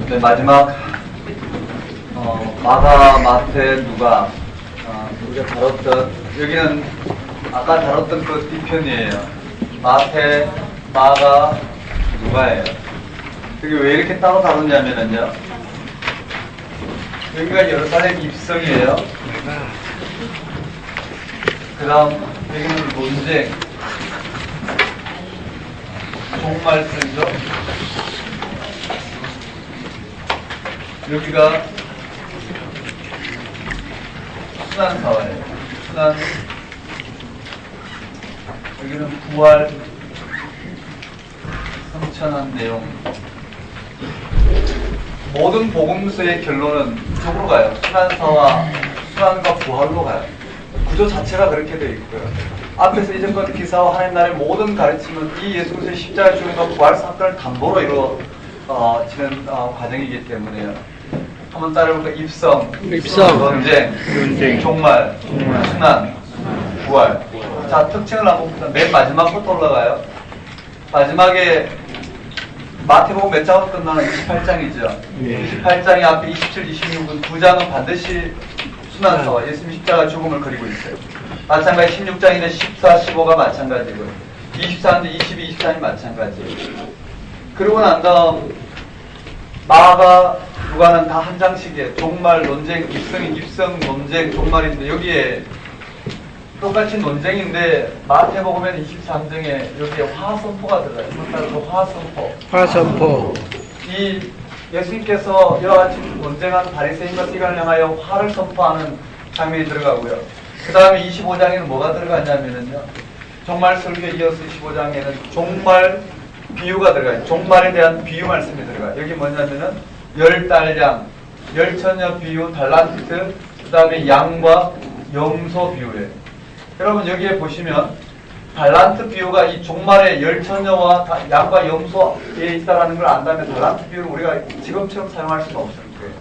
네, 마지막 마가, 마태, 누가 우리가 다뤘던 여기는 아까 다뤘던 그 뒤편이에요. 마태, 마가, 누가예요. 여기 왜 이렇게 따로 다뤘냐면요. 여기가 예루살렘 입성이에요. 그 다음 여기는 논쟁, 종말씀이죠. 여기가 순환사화예요. 순환. 여기는 부활, 성천한 내용. 모든 복음서의 결론은 이쪽으로 가요. 순환사화, 순환과 부활로 가요. 구조 자체가 그렇게 되어 있고요. 앞에서 이전까지 기사와 하나님 나라의 모든 가르침은 이 예수 그리스도의 십자가 죽음과 부활 사건을 담보로 이루어지는 과정이기 때문에요. 한번 따라해볼까? 입성, 논쟁, 종말, 순환, 부활. 자, 특징을 한번 봅시다. 맨 마지막부터 올라가요. 마지막에 마태복음 몇 장으로 끝나는 28장이죠. 28장이 앞에 27, 26은 두 장은 반드시 순환사와 예수님 십자가 죽음을 그리고 있어요. 마찬가지 16장에는 14, 15가 마찬가지고요. 24인데 22, 23이 마찬가지예요. 그러고 난 다음 마가, 누가는 다 한 장씩이에요. 종말, 논쟁, 입성, 논쟁, 종말인데 여기에 똑같이 논쟁인데 마태복음에는 23장에 여기에 화선포가 들어가요. 화선포. 이 예수님께서 이와 같이 논쟁한 바리새인과 서기관을 향하여 화를 선포하는 장면이 들어가고요. 그 다음에 25장에는 뭐가 들어가냐면요. 종말 설교에 이어서 25장에는 종말 비유가 들어가요. 종말에 대한 비유 말씀이 들어가요. 여기 뭐냐면은 열달량, 열처녀 비유, 달란트, 그 다음에 양과 염소 비유예요. 여러분 여기에 보시면 달란트 비유가 이 종말에 열처녀와 양과 염소에 있다라는 걸 안다면 달란트 비유를 우리가 지금처럼 사용할 수는 없을 거예요.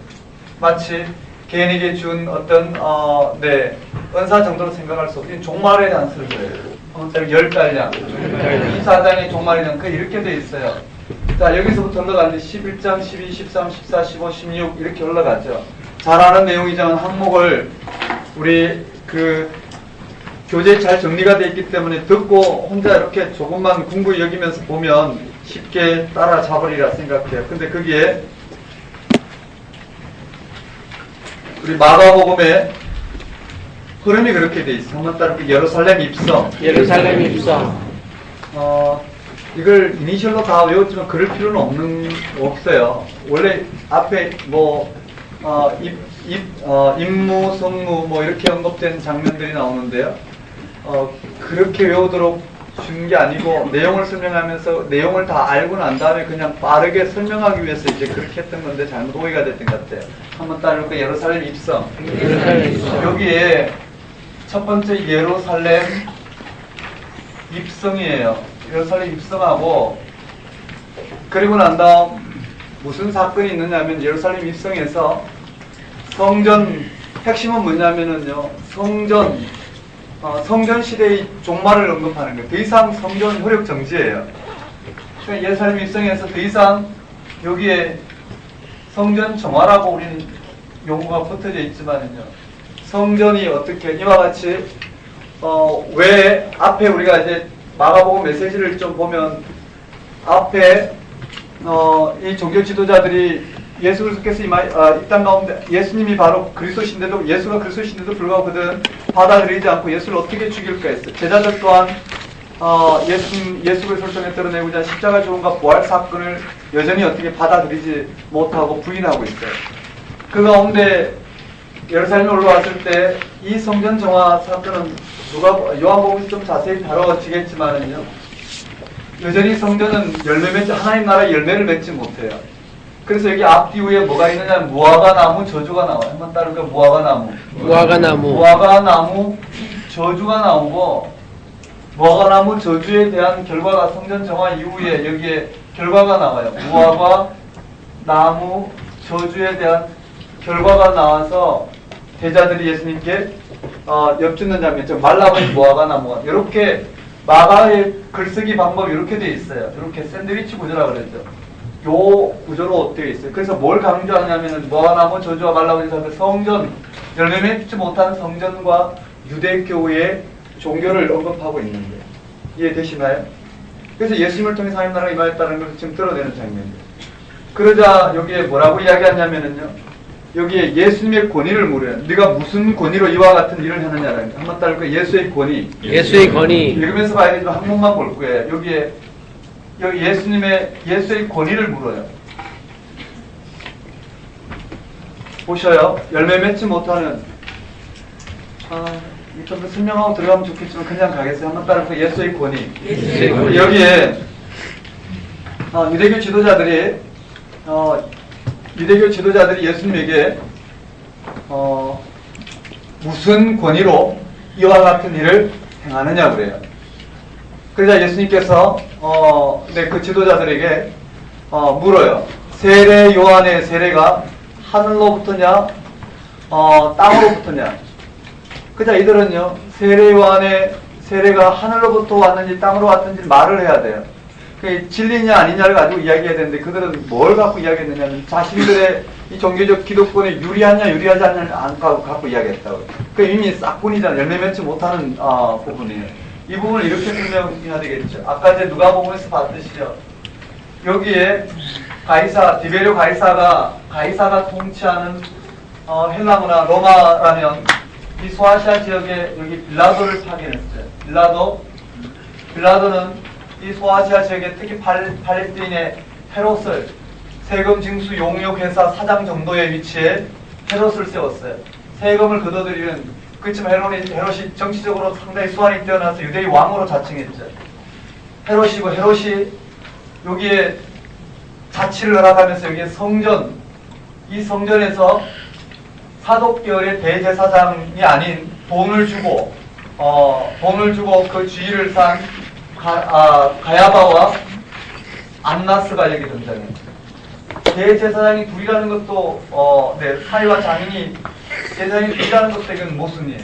마치 개인에게 준 어떤 은사 정도로 생각할 수 없는 종말에 대한 설교예요. 열달량, 24장의 종말에 대한 이렇게 돼 있어요. 자, 여기서부터 올라가는데 11장, 12, 13, 14, 15, 16 이렇게 올라가죠. 잘 아는 내용이지만 항목을 우리 교재에 잘 정리가 되어 있기 때문에 듣고 혼자 이렇게 조금만 공부 여기면서 보면 쉽게 따라잡으리라 생각해요. 근데 거기에 우리 마가복음에 흐름이 그렇게 돼 있어요. 한번 따라 예루살렘 입성. 이걸 이니셜로 다 외웠지만 그럴 필요는 없어요. 원래 앞에 임무, 성무 이렇게 언급된 장면들이 나오는데요. 그렇게 외우도록 준 게 아니고 내용을 설명하면서 내용을 다 알고 난 다음에 그냥 빠르게 설명하기 위해서 이제 그렇게 했던 건데 잘못 오해가 됐던 것 같아요. 한번 따라해볼까? 예루살렘 입성. 여기에 첫 번째 예루살렘 입성이에요. 예루살렘 입성하고 그리고 난 다음 무슨 사건이 있느냐면 예루살렘 입성에서 성전 핵심은 뭐냐면은요. 성전 시대의 종말을 언급하는 거예요. 더 이상 성전 효력 정지예요. 그러니까 예루살렘 입성에서 더 이상 여기에 성전 정화라고 우리는 용어가 붙어져 있지만은요. 성전이 어떻게 이와 같이 왜 앞에 우리가 이제 마가복음 메시지를 좀 보면 앞에 이 종교 지도자들이 예수 그리스도께서 이 땅 가운데 예수님이 바로 그리스도신데도 예수가 그리스도신데도 불구하고 그들은 받아들이지 않고 예수를 어떻게 죽일까 했어요. 제자들 또한 예수 그리스도를 통해 드러내고자 십자가 죽음과 부활 사건을 여전히 어떻게 받아들이지 못하고 부인하고 있어요. 그 가운데 예루살렘에 올라왔을 때 이 성전 정화 사건은 요한복음에서 좀 자세히 다뤄지겠지만은요. 여전히 성전은 하나님 나라의 열매를 맺지 못해요. 그래서 여기 앞뒤 위에 뭐가 있느냐면 무화과 나무 저주가 나와요. 한번 따르니까 무화과 나무 저주가 나오고 무화과 나무 저주에 대한 결과가 성전 정화 이후에 여기에 결과가 나와요. 무화과 나무 저주에 대한 결과가 나와서 제자들이 예수님께 엿주는 장면, 즉 말라버린 무화과 나무가 이렇게 마가의 글쓰기 방법이 이렇게 돼 있어요. 이렇게 샌드위치 구조라고 그랬죠. 요 구조로 되어 있어요. 그래서 뭘 강조하냐면은 모아나무 저주와 갈라디아서 성전, 열매 맺지 못한 성전과 유대교의 종교를 언급하고 있는데 이해되시나요? 그래서 예수님을 통해 하나님 나라가 임하였다는 것을 지금 드러내는 장면입니다. 그러자 여기에 뭐라고 이야기하냐면은요, 여기에 예수님의 권위를 물어요. 네가 무슨 권위로 이와 같은 일을 하느냐라는 거. 한번 따르고 예수의 권위. 예수의 권위. 읽으면서 봐야 되지만 한 번만 볼 거예요. 여기에 여기 예수의 권위를 물어요. 보셔요. 열매 맺지 못하는 좀 더 설명하고 들어가면 좋겠지만 그냥 가겠어요. 한번 따라서 예수의 권위. 예수의 권위. 여기에 유대교 지도자들이 예수님에게 무슨 권위로 이와 같은 일을 행하느냐 그래요. 그러자 예수님께서 그 지도자들에게 물어요. 세례 요한의 세례가 하늘로부터냐 땅으로부터냐. 그러자 이들은요, 세례 요한의 세례가 하늘로부터 왔는지 땅으로 왔는지 말을 해야 돼요. 그게 진리냐 아니냐를 가지고 이야기해야 되는데 그들은 뭘 갖고 이야기했느냐면 자신들의 이 종교적 기독권에 유리하냐 유리하지 않냐를 안 갖고 이야기했다고. 그 이미 싹뿐이잖아요. 열매 맺지 못하는 부분이에요. 이 부분을 이렇게 설명해야 되겠죠. 아까 이제 누가복음에서 봤듯이요. 여기에 디베리오 가이사가 통치하는 헬라 문화 로마라면 이 소아시아 지역에 여기 빌라도를 파견했어요. 빌라도는 이 소아시아 지역에 특히 팔레스타인의 헤롯을 세금 징수 용역 회사 사장 정도의 위치에 헤롯을 세웠어요. 세금을 거둬들이는, 그렇지만 헤롯이 정치적으로 상당히 수완이 뛰어나서 유대의 왕으로 자칭했죠. 헤롯이 여기에 자치를 허락하면서 여기에 이 성전에서 사독계열의 대제사장이 아닌 돈을 주고 그 주의를 산 가야바와 안나스가 여기 등장해요. 대제사장이 둘이라는 것도 사위와 장인이 제사장이 둘이라는 것도 이건 모순이에요.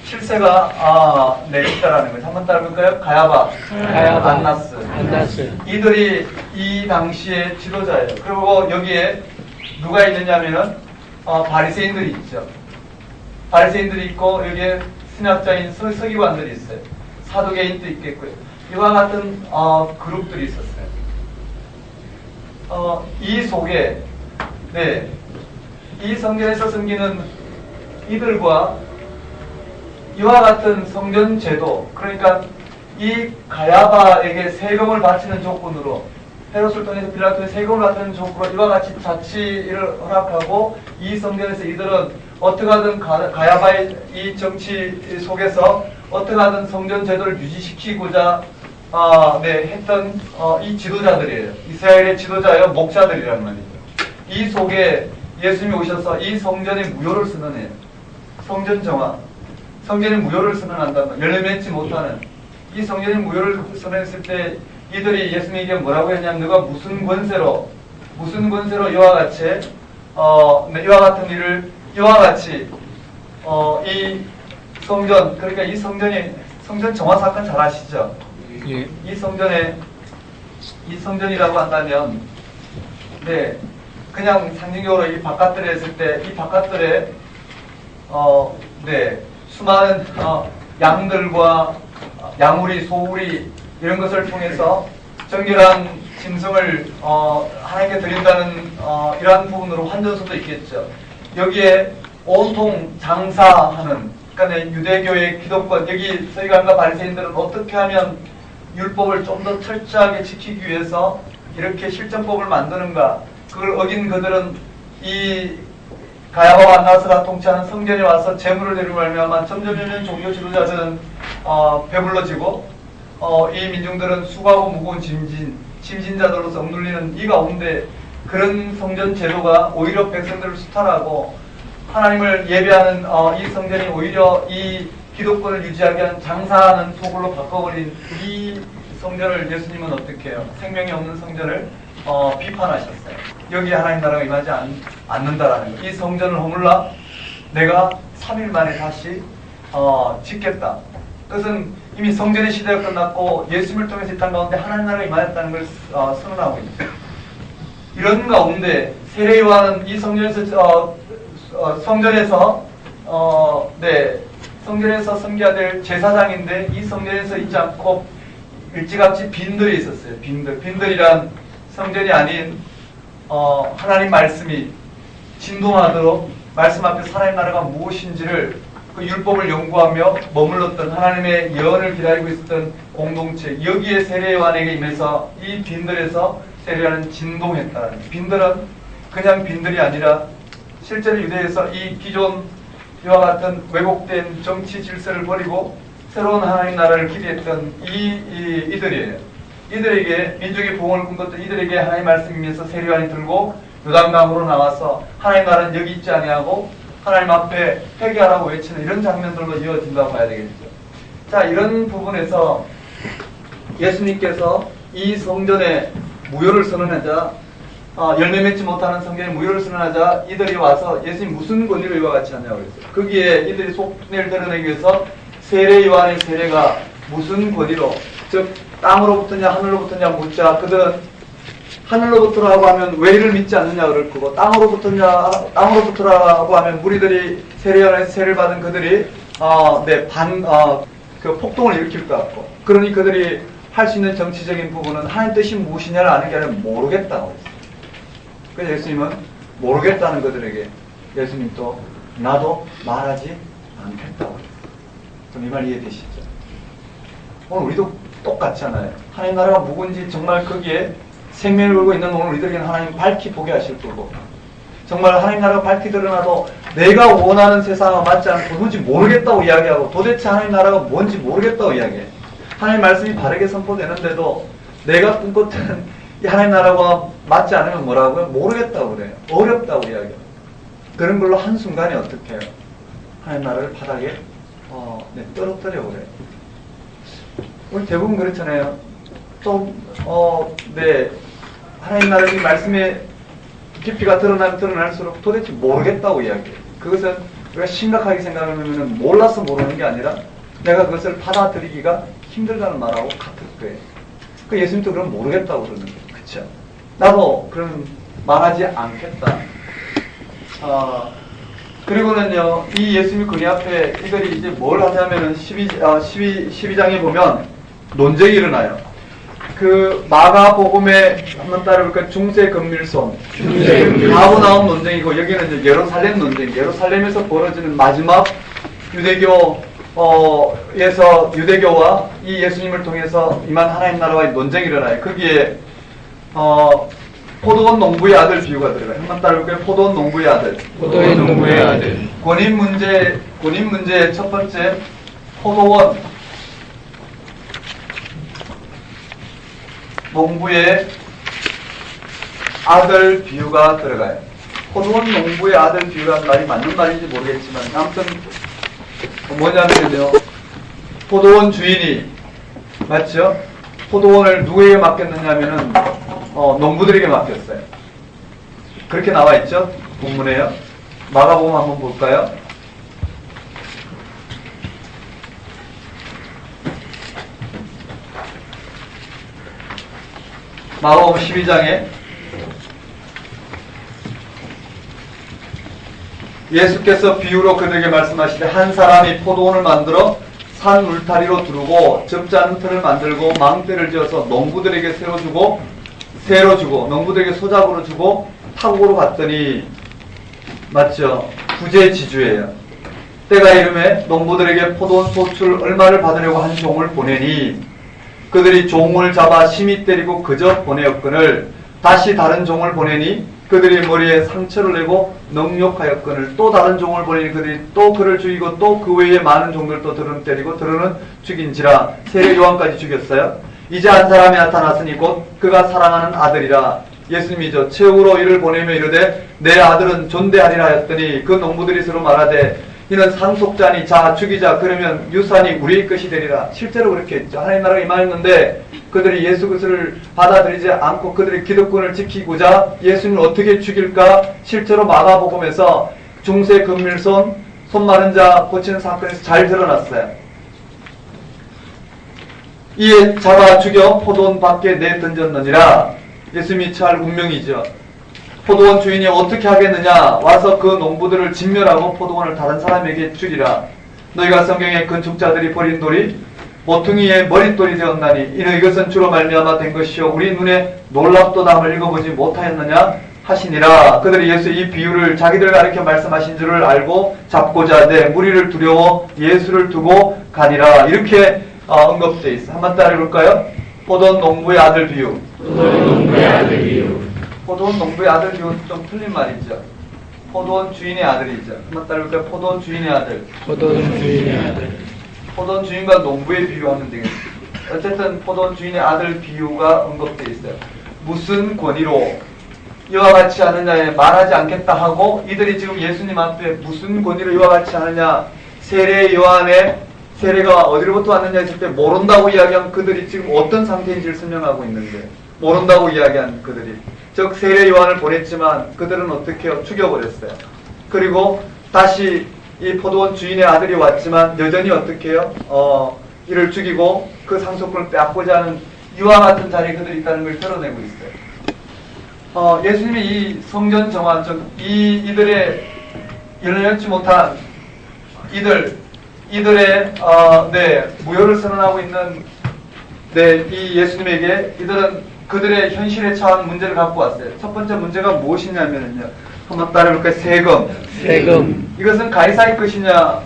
실세가 있다라는 거죠. 한번 따라볼까요? 가야바, 안나스. 이들이 이 당시의 지도자예요. 그리고 여기에 누가 있느냐면은 바리새인들이 있죠. 바리새인들이 있고 여기에 신학자인 서기관들이 있어요. 사두개인도 있겠고요. 이와 같은 그룹들이 있었어요. 이 속에 이 성전에서 섬기는 이들과 이와 같은 성전 제도, 그러니까 이 가야바에게 세금을 바치는 조건으로, 헤롯을 통해서 빌라도에 세금을 바치는 조건으로 이와 같이 자치를 허락하고, 이 성전에서 이들은 어떻게든 가야바의 이 정치 속에서 어떻게든 성전 제도를 유지시키고자 했던 이 지도자들이에요. 이스라엘의 지도자여 목자들이란 말이죠. 이 속에 예수님이 오셔서 이 성전의 무효를 선언해요. 성전 정화, 성전의 무효를 선언한단 말이에요. 열매 맺지 못하는 이 성전의 무효를 선언했을 때 이들이 예수님에게 뭐라고 했냐면, 너가 무슨 권세로 이와 같은 일을 이와 같이 이 성전, 그러니까 이 성전 정화 사건 잘 아시죠? 예. 이 성전이라고 한다면, 그냥 상징적으로 이 바깥들에 했을 때, 이 바깥들에, 수많은, 양들과 양우리, 소우리, 이런 것을 통해서 정결한 짐승을, 하나님께 드린다는, 이러한 부분으로 환전소도 있겠죠. 여기에 온통 장사하는, 그러니까 유대교의 기독권, 여기 서기관과 바리새인들은 어떻게 하면 율법을 좀 더 철저하게 지키기 위해서 이렇게 실정법을 만드는가, 그걸 어긴 그들은 이 가야바와 안나스가 통치하는 성전에 와서 재물을 드리고 말미암아 점점 종교 지도자들은 배불러지고 이 민중들은 수고하고 무거운 짐진자들로서 억눌리는 이 가운데, 그런 성전 제도가 오히려 백성들을 수탈하고 하나님을 예배하는 이 성전이 오히려 이 기독권을 유지하게 한 장사하는 도구로 바꿔버린 이 성전을 예수님은 어떻게 해요? 생명이 없는 성전을 비판하셨어요. 여기에 하나님 나라가 임하지 않는다라는 거예요. 이 성전을 허물라 내가 3일 만에 다시 짓겠다. 그것은 이미 성전의 시대가 끝났고 예수님을 통해서 이 땅 가운데 하나님 나라가 임하였다는 걸 선언하고 있어요. 이런 가운데 세례 요한은 이 성전에서 성전에서 섬겨야 될 제사장인데 이 성전에서 있지 않고 일찌감치 빈들에 있었어요. 빈들이란 성전이 아닌 하나님 말씀이 진동하도록 말씀 앞에 하나님 나라가 무엇인지를 그 율법을 연구하며 머물렀던 하나님의 예언을 기다리고 있었던 공동체, 여기에 세례 요한에게 임해서 이 빈들에서 세례 요한은 진동했다는. 빈들은 그냥 빈들이 아니라 실제로 유대에서 이 기존 이와 같은 왜곡된 정치 질서를 버리고 새로운 하나님 나라를 기대했던 이들이에요. 이들에게 민족의 부흥을 꿈꿨던 이들에게 하나님 말씀이면서 세례 요한이 들고 요단강으로 나와서 하나님 나라는 여기 있지 아니하고 하나님 앞에 회개하라고 외치는 이런 장면들로 이어진다고 봐야 되겠죠. 자, 이런 부분에서 예수님께서 이 성전에 무효를 선언하자, 열매 맺지 못하는 성전에 무효를 선언하자 이들이 와서 예수님 무슨 권리로 이와 같이 하냐고 그랬어요. 거기에 이들이 속내를 드러내기 위해서 세례 요한의 세례가 무슨 권리로, 즉 땅으로부터냐 하늘로부터냐 묻자 그들은 하늘로부터라고 하면 왜 이를 믿지 않느냐 그럴 거고, 땅으로부터라고 하면 무리들이 세례 요한에서 세례를 받은 그들이 그 폭동을 일으킬 것 같고, 그러니 그들이 할 수 있는 정치적인 부분은 하나님 뜻이 무엇이냐를 아는 게 아니라 모르겠다고 했어요. 그래서 예수님은 모르겠다는 그들에게 예수님도 나도 말하지 않겠다고 했어요. 그럼 이 말 이해되시죠? 오늘 우리도 똑같잖아요. 하나님 나라가 무엇인지 정말 거기에 생명을 걸고 있는 오늘 우리들에게는 하나님 밝히 보게 하실 거고, 정말 하나님 나라가 밝히 드러나도 내가 원하는 세상과 맞지 않고 도무지 모르겠다고 이야기하고 도대체 하나님 나라가 뭔지 모르겠다고 이야기해. 하나님 말씀이 바르게 선포되는데도 내가 꿈꿨던 이 하나님 나라가 맞지 않으면 뭐라고요? 모르겠다고 그래요. 어렵다고 이야기해요. 그런 걸로 한순간에 어떻게 해요? 하나님 나라를 바닥에 떨어뜨려 그래요. 우리 대부분 그렇잖아요. 하나님 나라의 말씀의 깊이가 드러나면 드러날수록 도대체 모르겠다고 이야기해요. 그것은 우리가 심각하게 생각하면 몰라서 모르는 게 아니라 내가 그것을 받아들이기가 힘들다는 말하고 같을 거예요. 그 예수님도 그럼 모르겠다고 그러는 거예요. 그쵸? 나도 그럼 말하지 않겠다. 그리고는요, 이 예수님의 권위 앞에 이들이 이제 뭘 하냐면은 12장에 보면 논쟁이 일어나요. 그 마가복음에 한번 따라볼까요? 중세금밀손. 가버나움 논쟁이고, 여기는 이제 예루살렘 논쟁. 예루살렘에서 벌어지는 마지막 유대교와 이 예수님을 통해서 임한 하나님 나라와의 논쟁이 일어나요. 거기에 포도원 농부의 아들 비유가 들어가요. 한번 따라볼까요? 포도원 농부의 아들. 포도원 농부의 아들. 권위 문제의 첫 번째, 포도원 농부의 아들 비유가 들어가요. 포도원 농부의 아들 비유라는 말이 맞는 말인지 모르겠지만 아무튼 뭐냐면요, 포도원 주인이, 맞죠? 포도원을 누구에게 맡겼느냐면은 농부들에게 맡겼어요. 그렇게 나와 있죠? 본문에요. 마가복음 한번 볼까요? 마가복음 12장에 예수께서 비유로 그들에게 말씀하시되, 한 사람이 포도원을 만들어 산 울타리로 두르고 접지 않은 틀을 만들고 망대를 지어서 농부들에게 세로 주고 농부들에게 소작으로 주고 타국으로 갔더니, 맞죠? 부재지주예요. 때가 이름에 농부들에게 포도원 소출 얼마를 받으려고 한 종을 보내니 그들이 종을 잡아 심히 때리고 그저 보내었거늘, 다시 다른 종을 보내니 그들이 머리에 상처를 내고 능욕하였거늘, 또 다른 종을 보내니 그들이 또 그를 죽이고 또 그 외에 많은 종들도 들은 때리고 들은 죽인지라. 세례 요한까지 죽였어요. 이제 한 사람이 나타났으니 곧 그가 사랑하는 아들이라. 예수님이죠. 최후로 이를 보내며 이르되 내 아들은 존대하리라 하였더니 그 농부들이 서로 말하되 이는 상속자니 자 죽이자, 그러면 유산이 우리의 것이 되리라. 실제로 그렇게 했죠. 하나님 나라가 임하였는데 그들이 예수 그리스도를 받아들이지 않고 그들의 기득권을 지키고자 예수님을 어떻게 죽일까, 실제로 마가복음에서 중세 금밀손, 손 마른 자 고치는 사건에서 잘 드러났어요. 이에 잡아 죽여 포도원 밖에 내던졌느니라. 예수님이 처할 운명이죠. 포도원 주인이 어떻게 하겠느냐? 와서 그 농부들을 진멸하고 포도원을 다른 사람에게 주리라. 너희가 성경의 건축자들이 버린 돌이 모퉁이의 머릿돌이 되었나니 이는 이것은 주로 말미암아 된 것이요 우리 눈에 놀랍도다 함을 읽어보지 못하였느냐 하시니라. 그들이 예수의 이 비유를 자기들 가리켜 말씀하신 줄을 알고 잡고자 하되 무리를 두려워 예수를 두고 가니라. 이렇게 언급되어 있어. 한번 따라해볼까요? 포도원 농부의 아들 비유. 포도원 농부의 아들 비유. 포도원 농부의 아들 비유는 좀 틀린 말이죠. 포도원 주인의 아들이죠. 한번 따라해볼까요? 포도원 주인의 아들. 포도원 주인의 아들. 포도원 주인과 농부의 비유하면 되겠습니다. 어쨌든 포도원 주인의 아들 비유가 언급되어 있어요. 무슨 권위로 이와 같이 하느냐에 말하지 않겠다 하고 이들이 지금 예수님 앞에 무슨 권위로 이와 같이 하느냐, 세례 요한의 세례가 어디로부터 왔느냐 했을 때 모른다고 이야기한 그들이 지금 어떤 상태인지를 설명하고 있는데, 모른다고 이야기한 그들이, 즉 세례 요한을 보냈지만 그들은 어떻게 해요? 죽여버렸어요. 그리고 다시 이 포도원 주인의 아들이 왔지만 여전히 어떻게 해요? 이를 죽이고 그 상속권을 빼앗고자 하는 이와 같은 자리에 그들이 있다는 걸 드러내고 있어요. 예수님이 이 성전 정화, 즉 이들의 열려지 못한 이들의 무효를 선언하고 있는 이 예수님에게 이들은 그들의 현실에 처한 문제를 갖고 왔어요. 첫 번째 문제가 무엇이냐면요. 한번 따라해볼까요? 세금. 이것은 가이사의 것이냐?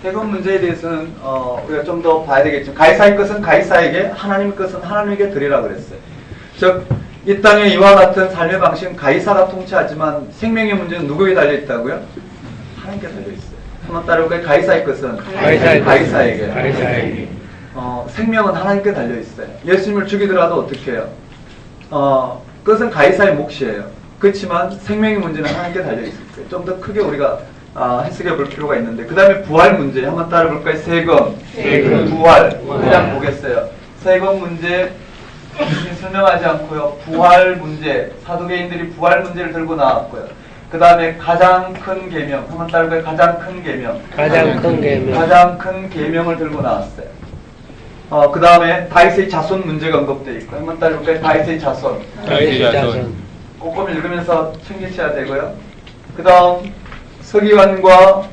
세금 문제에 대해서는 우리가 좀 더 봐야 되겠지만, 가이사의 것은 가이사에게, 하나님의 것은 하나님에게 드리라 그랬어요. 즉 이 땅에 이와 같은 삶의 방식은 가이사가 통치하지만 생명의 문제는 누구에게 달려있다고요? 하나님께 달려있어요. 한번 따라해볼까요? 가이사의 것은 가이사에게. 생명은 하나님께 달려있어요. 예수님을 죽이더라도 어떻게 해요? 그것은 가이사의 몫이에요. 그렇지만 생명의 문제는 하나님께 달려있어요. 좀 더 크게 우리가 해석해 볼 필요가 있는데, 그 다음에 부활 문제 한번 따라볼까요? 세금. 부활. 그냥 보겠어요. 세금 문제 설명하지 않고요. 부활 문제, 사두개인들이 부활 문제를 들고 나왔고요. 그 다음에 가장 큰 계명, 한번 따라볼까요? 가장 큰 계명. 가장 큰 계명을 들고 나왔어요. 그 다음에 다윗의 자손 문제가 언급되어 있고, 한번 따라볼까요? 다윗의 자손. 꼼꼼히 읽으면서 챙기셔야 되고요. 그 다음 서기관과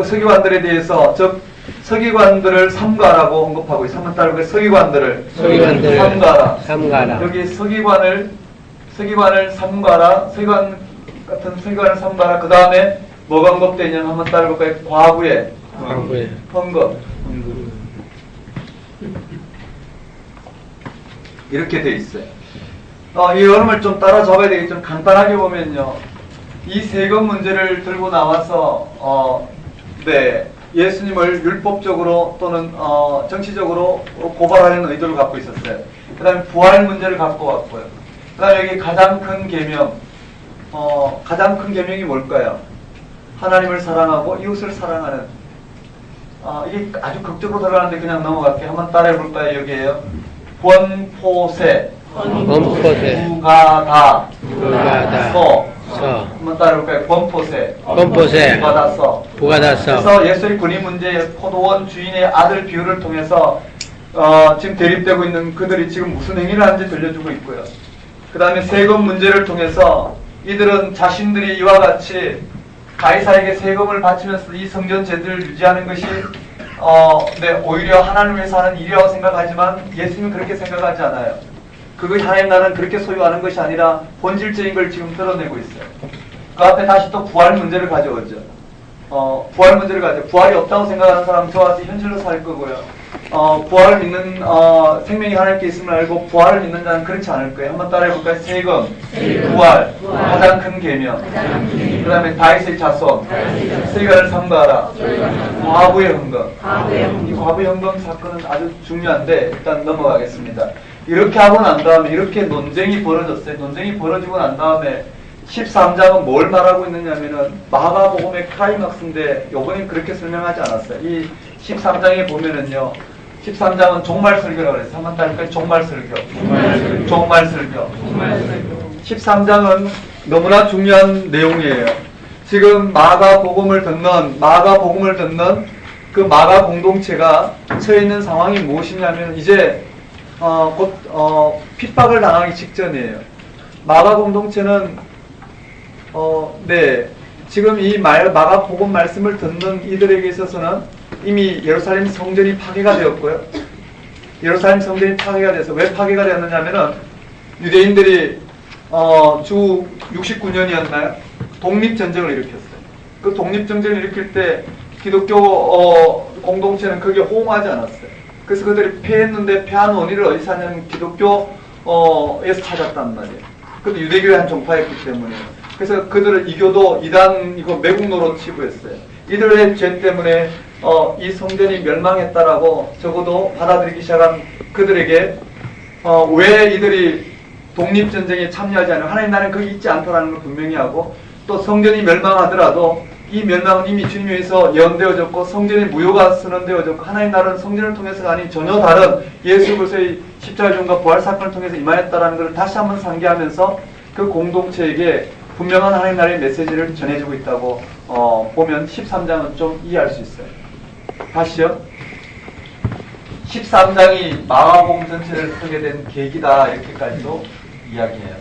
서기관들에 대해서, 즉 서기관들을 삼가라고 언급하고 있어요. 한번 따라볼까요? 서기관들을 삼가라. 여기 서기관을 삼가라. 서기관 같은 서기관을 삼가라. 그 다음에 뭐가 언급되어 있냐면 한번 따라볼까요? 과부의 헌금. 이렇게 되어 있어요. 이 흐름을 좀 따라잡아야 되겠죠. 간단하게 보면요, 이 세금 문제를 들고 나와서 예수님을 율법적으로 또는 정치적으로 고발하려는 의도를 갖고 있었어요. 그 다음에 부활 문제를 갖고 왔고요. 그 다음에 여기 가장 큰 계명, 가장 큰 계명이 뭘까요? 하나님을 사랑하고 이웃을 사랑하는. 이게 아주 극적으로 들어가는데 그냥 넘어갈게요. 한번 따라해볼까요? 여기에요. 권포세, 부가다, 한번 따라해볼까요? 권포세, 부가다, 그래서 예수의 군인 문제, 포도원 주인의 아들 비유를 통해서 지금 대립되고 있는 그들이 지금 무슨 행위를 하는지 들려주고 있고요. 그 다음에 세금 문제를 통해서 이들은 자신들이 이와 같이 가이사에게 세금을 바치면서 이 성전 제도를 유지하는 것이 오히려 하나님을 위해서 하는 일이라고 생각하지만 예수님은 그렇게 생각하지 않아요. 그것이 하나님 나라는 그렇게 소유하는 것이 아니라 본질적인 걸 지금 드러내고 있어요. 그 앞에 다시 또 부활 문제를 가져오죠. 부활이 없다고 생각하는 사람 저와서 현실로 살 거고요. 부활을 믿는 생명이 하나님께 있음을 알고 부활을 믿는 자는 그렇지 않을 거예요. 한번 따라해볼까요? 세금, 부활, 가장 큰 계명, 그 다음에 다윗의 자손, 세가를 삼가하라, 과부의 헌금. 이 과부의 헌금 사건은 아주 중요한데 일단 넘어가겠습니다. 이렇게 하고 난 다음에 이렇게 논쟁이 벌어졌어요. 논쟁이 벌어지고 난 다음에 13장은 뭘 말하고 있느냐면은 마가복음의 클라이막스인데 요번엔 그렇게 설명하지 않았어요. 이 13장에 보면은요, 13장은 종말설교라고 그랬어요. 한번 따를까요? 종말설교. 13장은 너무나 중요한 내용이에요. 지금 마가복음을 듣는 그 마가 공동체가 처해 있는 상황이 무엇이냐면 이제 곧 핍박을 당하기 직전이에요. 마가 공동체는 네, 지금 이 마가 복음 말씀을 듣는 이들에게 있어서는 이미 예루살렘 성전이 파괴가 되었고요. 예루살렘 성전이 파괴가 돼서 왜 파괴가 되었느냐면은 유대인들이 주 69년이었나요? 독립전쟁을 일으켰어요. 그 독립전쟁을 일으킬 때 기독교 공동체는 거기에 호응하지 않았어요. 그래서 그들이 패했는데 패한 원인을 어디서 찾냐면 기독교에서 찾았단 말이에요. 그것도 유대교의 한 종파였기 때문에. 그래서 그들을 이교도 이단 이거 매국노로 치부했어요. 이들의 죄 때문에 이 성전이 멸망했다라고 적어도 받아들이기 시작한 그들에게 왜 이들이 독립전쟁에 참여하지 않으면 하나님 나라는 거기 있지 않다라는 걸 분명히 하고 또 성전이 멸망하더라도 이 멸망은 이미 주님에 의해서 예언되어졌고 성전의 무효가 선언되어졌고 하나님 나라는 성전을 통해서가 아닌 전혀 다른 예수 그리스도의 십자가 죽음과 부활 사건을 통해서 임하였다라는 것을 다시 한번 상기하면서 그 공동체에게 분명한 하나님 나라의 메시지를 전해주고 있다고 보면 13장은 좀 이해할 수 있어요. 다시요. 13장이 마가복음 전체를 쓰게 된 계기다 이렇게까지도 이야기해요.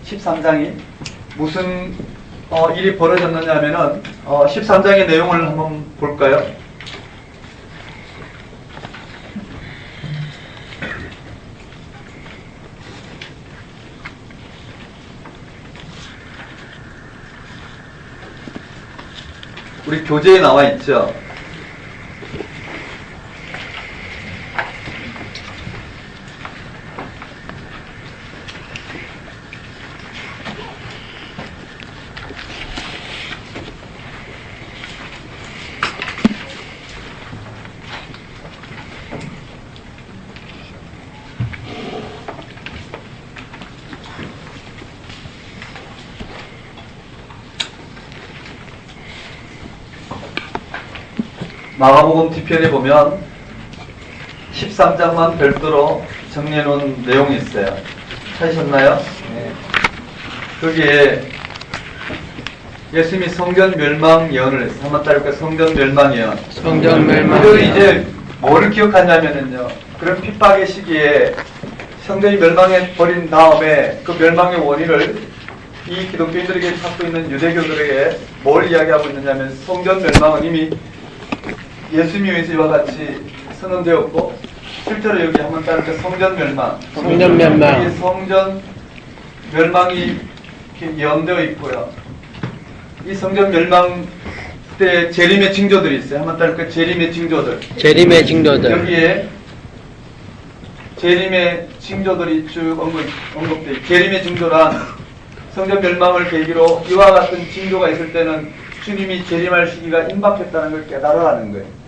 13장이 무슨 일이 벌어졌느냐 하면은 13장의 내용을 한번 볼까요? 우리 교재에 나와 있죠. 마가복음 뒤편에 보면 13장만 별도로 정리해놓은 내용이 있어요. 찾으셨나요? 네. 거기에 예수님이 성전 멸망 예언을 했어요. 한번 따를까? 성전 멸망 예언. 성전 멸망 그들이 이제 뭐를 기억하냐면요. 그런 핍박의 시기에 성전이 멸망해 버린 다음에 그 멸망의 원인을 이 기독교인들에게 찾고 있는 유대교들에게 뭘 이야기하고 있느냐면 성전 멸망은 이미 예수님에 의해서 이와 같이 선언되었고 실제로 여기 한번 따를까 성전 멸망. 성전 멸망. 이 성전 멸망이 예언되어 있고요. 이 성전 멸망 때 재림의 징조들이 있어요. 한번 따를까 재림의 징조들. 재림의 징조들. 여기에 재림의 징조들이 쭉 언급돼 있어요. 재림의 징조란 성전 멸망을 계기로 이와 같은 징조가 있을 때는 주님이 재림할 시기가 임박했다는 걸 깨달으라는 거예요.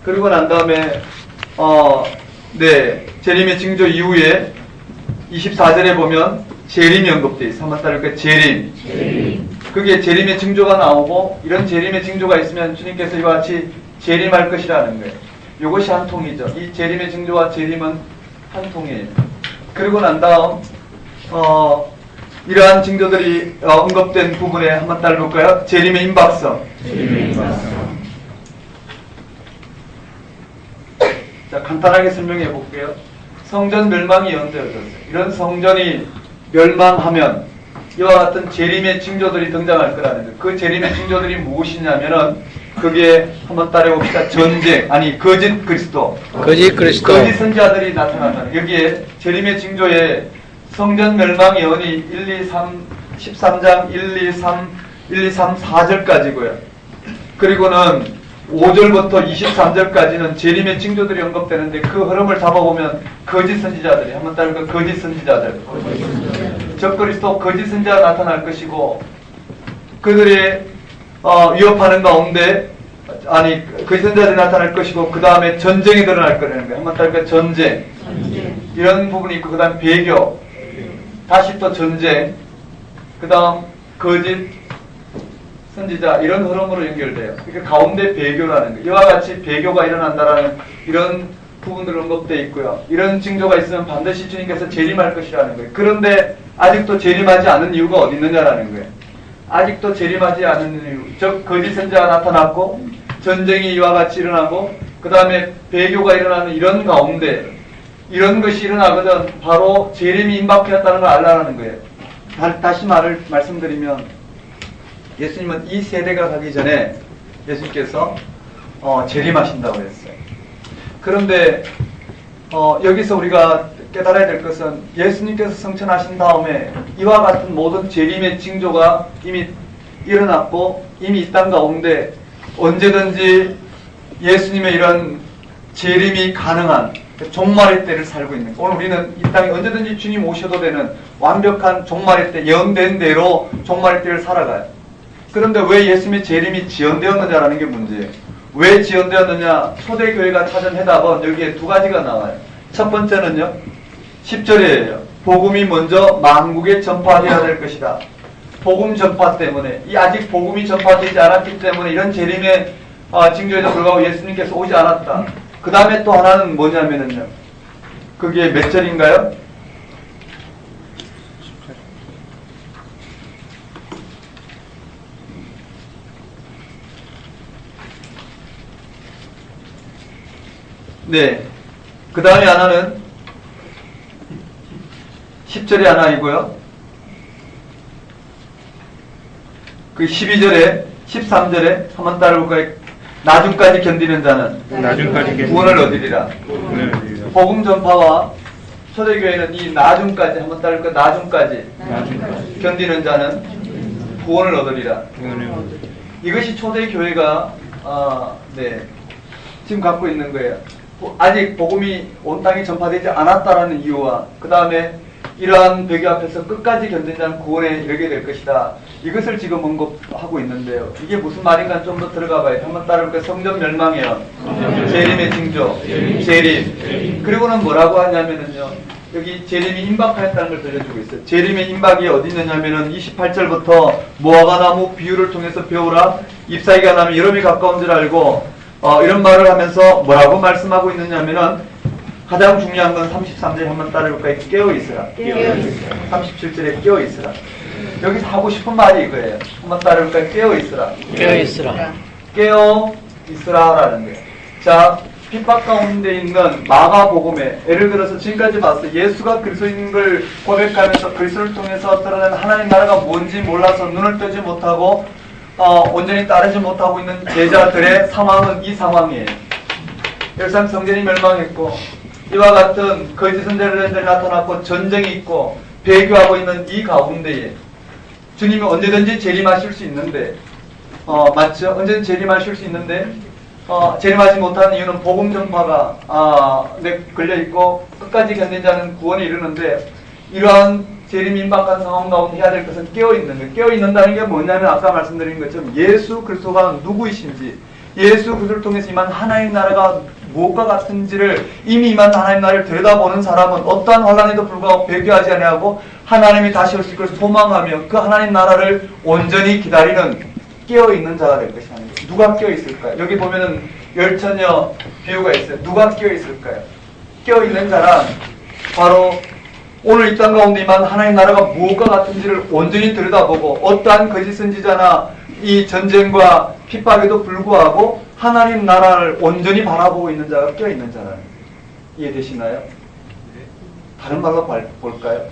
그리고 난 다음에 재림의 징조 이후에 24절에 보면 재림이 언급되어 있어요. 한번 따를까 재림. 그게 재림의 징조가 나오고 이런 재림의 징조가 있으면 주님께서 이와 같이 재림할 것이라는 거예요. 이것이 한 통이죠. 이 재림의 징조와 재림은 한 통이에요. 그리고 난 다음 이러한 징조들이 언급된 부분에 한번 따라볼까요? 재림의 임박성. 자, 간단하게 설명해 볼게요. 성전 멸망이 예언되어졌어요. 이런 성전이 멸망하면 이와 같은 재림의 징조들이 등장할 거라는 거예요. 그 재림의 징조들이 무엇이냐면은 그게 한번 따라해봅시다. 전쟁, 아니 거짓 그리스도. 거짓 그리스도. 거짓 선지자들이 나타난다. 여기에 재림의 징조에 성전 멸망 예언이 13장 1, 2, 3, 4절까지고요. 그리고는 5절부터 23절까지는 재림의 징조들이 언급되는데 그 흐름을 잡아보면 거짓 선지자들이 한번 따르면 거짓 선지자들. 적그리스도 거짓 선지자가 나타날 것이고 그들의 위협하는 가운데 거짓 선지자들이 나타날 것이고 그 다음에 전쟁이 드러날 거라는 거예요. 한번 따르면 전쟁. 이런 부분이 있고 그 다음 배교. 다시 또 전쟁. 그 다음 거짓 선지자 이런 흐름으로 연결돼요. 그러니까 가운데 배교라는 거예요. 이와 같이 배교가 일어난다라는 이런 부분들 언급되어 있고요. 이런 징조가 있으면 반드시 주님께서 재림할 것이라는 거예요. 그런데 아직도 재림하지 않은 이유가 어디 있느냐라는 거예요. 아직도 재림하지 않은 이유. 즉 거짓 선지자가 나타났고 전쟁이 이와 같이 일어나고 그 다음에 배교가 일어나는 이런 가운데 이런 것이 일어나거든 바로 재림이 임박되었다는 걸 알라는 거예요. 다시 말씀드리면 예수님은 이 세대가 가기 전에 예수님께서 재림하신다고 했어요. 그런데 여기서 우리가 깨달아야 될 것은 예수님께서 성천하신 다음에 이와 같은 모든 재림의 징조가 이미 일어났고 이미 이 땅 가운데 언제든지 예수님의 이런 재림이 가능한 종말의 때를 살고 있는 거예요. 오늘 우리는 이 땅에 언제든지 주님 오셔도 되는 완벽한 종말의 때, 예언된 대로 종말의 때를 살아가요. 그런데 왜 예수님의 재림이 지연되었느냐라는 게 문제예요. 왜 지연되었느냐? 초대교회가 찾은 해답은 여기에 두 가지가 나와요. 첫 번째는요, 10절이에요. 복음이 먼저 만국에 전파되어야 될 것이다. 복음 전파 때문에, 아직 복음이 전파되지 않았기 때문에 이런 재림의 징조에도 불구하고 예수님께서 오지 않았다. 그 다음에 또 하나는 뭐냐면은요, 그게 몇 절인가요? 네. 그 다음에 하나는 10절에 하나이고요. 그 12절에 13절에 한번 따라볼까요? 나중까지 견디는 자는 구원을 얻으리라. 복음 전파와 초대교회는 이 나중까지 한번 따라볼까요? 나중까지 견디는 자는 구원을 얻으리라. 이것이 초대교회가 지금 갖고 있는 거예요. 아직 복음이 온 땅에 전파되지 않았다라는 이유와 그 다음에 이러한 배교 앞에서 끝까지 견딘 자는 구원에 이르게 될 것이다. 이것을 지금 언급하고 있는데요. 이게 무슨 말인가 좀 더 들어가 봐요. 한번 따라볼까요? 성전 멸망이요. 재림의 징조. 재림. 그리고는 뭐라고 하냐면은요. 여기 재림이 임박하였다는 걸 들려주고 있어요. 재림의 임박이 어디 있느냐면은 28절부터 무화과 나무 비유를 통해서 배우라. 잎사귀가 나면 여름이 가까운 줄 알고 이런 말을 하면서 뭐라고 말씀하고 있느냐면은 가장 중요한 건 33절에 한번 따라볼까요? 깨어있으라. 37절에 깨어있으라. 여기서 하고 싶은 말이 이거예요. 한번 따라볼까요? 깨어있으라. 깨어있으라. 깨어있으라라는 거예요. 자, 핍박 가운데 있는 마가복음에 예를 들어서 지금까지 봤어요. 예수가 그리스도인 걸 고백하면서 그리스도를 통해서 드러낸 하나님 나라가 뭔지 몰라서 눈을 뜨지 못하고 온전히 따르지 못하고 있는 제자들의 상황은 이 상황이에요. 예루살렘 성전이 멸망했고 이와 같은 거짓 선지자들이 나타났고 전쟁이 있고 배교하고 있는 이 가운데에 주님이 언제든지 재림하실 수 있는데 맞죠? 언제든지 재림하실 수 있는데 재림하지 못하는 이유는 복음 전파가 걸려있고 끝까지 견딘 자는 구원에 이르는데 이러한 재림이 임박한 상황 가운데 해야 될 것은 깨어있는 거예요. 깨어있는다는 게 뭐냐면 아까 말씀드린 것처럼 예수 그리스도가 누구이신지 예수 그리스도를 통해서 임한 하나님 나라가 무엇과 같은지를 이미 임한 하나님 나라를 들여다보는 사람은 어떠한 환란에도 불구하고 배교하지 아니하고 하나님이 다시 오실 것을 소망하며 그 하나님 나라를 온전히 기다리는 깨어있는 자가 될 것이라는 거예요. 누가 깨어있을까요? 여기 보면은 열처녀 비유가 있어요. 누가 깨어있을까요? 깨어있는 자란 바로 오늘 이 땅 가운데 임한 하나님 나라가 무엇과 같은지를 온전히 들여다보고 어떠한 거짓 선지자나 이 전쟁과 핍박에도 불구하고 하나님 나라를 온전히 바라보고 있는 자가 껴있는 자라는 거예요. 이해되시나요? 다른 말로 볼까요?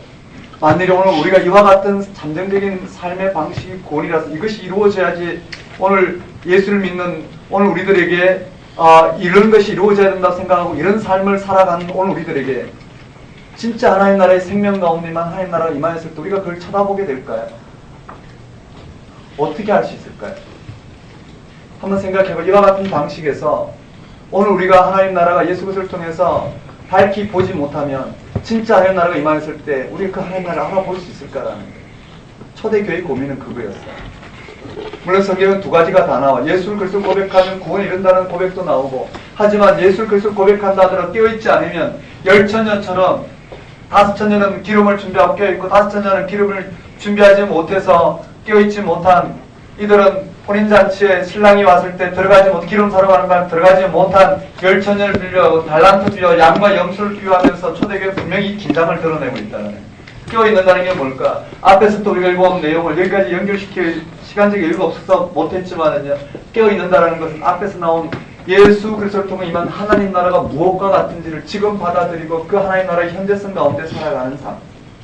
만일에 오늘 우리가 이와 같은 잠정적인 삶의 방식이 구원이라서 이것이 이루어져야지 오늘 예수를 믿는 오늘 우리들에게 이런 것이 이루어져야 된다고 생각하고 이런 삶을 살아가는 오늘 우리들에게 진짜 하나님 나라의 생명 가운데만 하나님 나라가 임하였을 때 우리가 그걸 쳐다보게 될까요? 어떻게 할 수 있을까요? 한번 생각해봐. 이와 같은 방식에서 오늘 우리가 하나님 나라가 예수 그리스도를 통해서 밝히 보지 못하면 진짜 하나님 나라가 임하였을 때 우리가 그 하나님 나라를 알아볼 수 있을까라는 거예요. 초대교회의 고민은 그거였어요. 물론 성경은 두 가지가 다 나와. 예수 그리스도를 고백하면 구원이 이른다는 고백도 나오고 하지만 예수 그리스도를 고백한다 하더라도 깨어있지 않으면 열처녀처럼 5천녀는 기름을 준비하고 깨어있고 5천녀는 기름을 준비하지 못해서 깨어있지 못한 이들은 혼인잔치에 신랑이 왔을 때 기름 사러 가는 날 들어가지 못한 열처녀를 비유하고 달란트 비유하고 양과 염소를 비유하면서 초대교회 분명히 긴장을 드러내고 있다는 거예요. 깨어있는다는 게 뭘까? 앞에서 또 우리가 읽어본 내용을 여기까지 연결시킬 시간적인 여유가 없어서 못했지만은요, 깨어있는다는 것은 앞에서 나온 예수 그리스도를 통해 임한 하나님 나라가 무엇과 같은지를 지금 받아들이고 그 하나님 나라의 현재성 가운데 살아가는 삶.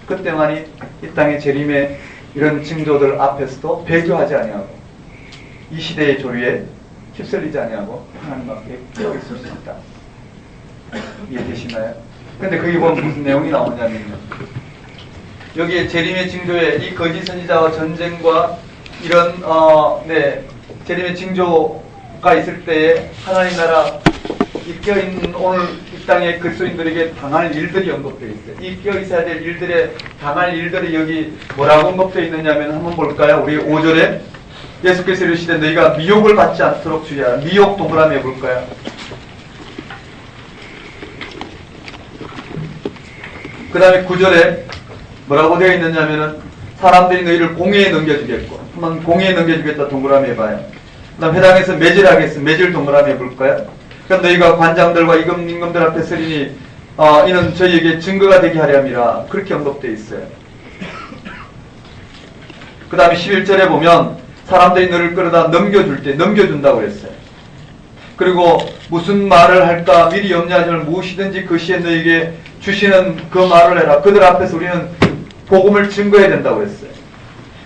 그때만이 이 땅의 재림의 이런 징조들 앞에서도 배교하지 아니하고 이 시대의 조류에 휩쓸리지 아니하고 하나님 앞에 깨어 있을 수 있다. 이해되시나요? 근데 거기 보면 무슨 내용이 나오냐면요. 여기에 재림의 징조에 이 거짓 선지자와 전쟁과 이런 재림의 징조가 있을 때에 하나님 나라 이 껴있는 오늘 이 땅의 그리스도인들에게 당할 일들이 언급되어 있어요. 이 껴 있어야 될 일들에 당할 일들이 여기 뭐라고 언급되어 있느냐면 한번 볼까요? 우리 5절에 예수께서 이르시되 너희가 미혹을 받지 않도록 주의하라. 미혹 동그라미 해볼까요? 그 다음에 9절에 뭐라고 되어 있느냐면은 사람들이 너희를 공회에 넘겨주겠고, 한번 공회에 넘겨주겠다 동그라미 해봐요. 그 다음 해당해서 매질하겠어. 매질 동그라미 해볼까요? 그럼 너희가 관장들과 임금들 앞에 서리니 이는 저희에게 증거가 되게 하려 함이라. 그렇게 언급되어 있어요. 그 다음에 11절에 보면 사람들이 너를 끌어다 넘겨줄 때 넘겨준다고 그랬어요. 그리고 무슨 말을 할까 미리 염려하지만 무엇이든지 그 시에 너에게 주시는 그 말을 해라. 그들 앞에서 우리는 복음을 증거해야 된다고 했어요.